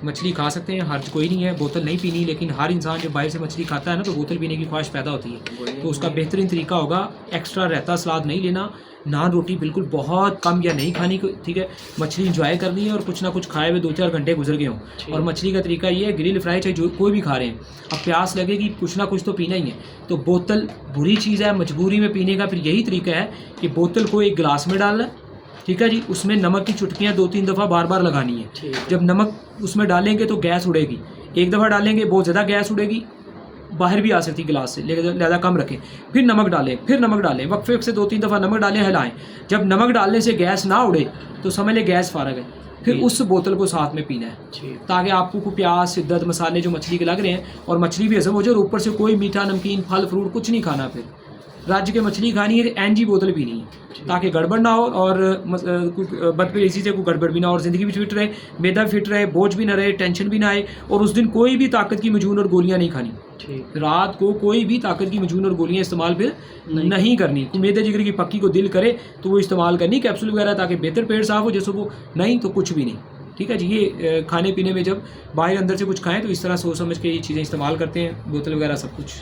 मछली खा सकते हैं, हर्ज कोई नहीं है, बोतल नहीं पीनी, लेकिन हर इंसान जब बाहर से मछली खाता है ना तो बोतल पीने की ख्वाहिश पैदा होती है। तो उसका बेहतरीन तरीका होगा एक्स्ट्रा रहता सलाद नहीं लेना, नान रोटी बिल्कुल बहुत कम या नहीं खानी, ठीक है। मछली इंजॉय करनी है और कुछ ना कुछ खाए हुए 2-4 घंटे गुजर गए हों। और मछली का तरीका ये है, ग्रिल फ्राई चाहे जो कोई भी खा रहे हैं, अब प्यास लगेगी, कुछ ना कुछ तो पीना ही है। तो बोतल बुरी चीज़ है मजबूरी में पीने का। फिर यही तरीका है कि बोतल को एक गिलास में डालना, ठीक है जी, उसमें नमक की चुटकियाँ 2-3 दफ़ा बार बार लगानी है। जब नमक उसमें डालेंगे तो गैस उड़ेगी, एक दफ़ा डालेंगे बहुत ज़्यादा गैस उड़ेगी, बाहर भी आ सकती गिलास से, लेकिन ज़्यादा कम रखें। फिर नमक डालें, फिर नमक डालें, वक्फे से 2-3 दफ़ा नमक डालें, हिलाएं। जब नमक डालने से गैस ना उड़े तो समझ लें गैस फारग है। फिर उस बोतल को साथ में पीना है, ताकि आपको को प्याज शिद्दत मसाले जो मछली के लग रहे हैं और मछली भी हजम हो जाए, और ऊपर से कोई मीठा नमकीन फल फ्रूट कुछ नहीं खाना। फिर राज्य के मछली खानी है, एनजी बोतल पीनी है, ताकि गड़बड़ ना हो और बदपरेजी से कोई गड़बड़ भी ना हो, और ज़िंदगी भी फिट रहे, मैदा फिट रहे, बोझ भी ना रहे, टेंशन भी ना आए। और उस दिन कोई भी ताकत की मजून और गोलियां नहीं खानी, रात को कोई भी ताकत की मजून और गोलियां इस्तेमाल फिर नहीं करनी। मैदे जिगर की पक्की को दिल करे तो वो इस्तेमाल करनी, कैप्सूल वगैरह, ताकि बेहतर पेट साफ हो। जैसे वो नहीं तो कुछ भी नहीं, ठीक है जी। ये खाने पीने में जब बाहर अंदर से कुछ खाएं तो इस तरह सोच समझ के ये चीज़ें इस्तेमाल करते हैं, बोतल वगैरह सब कुछ।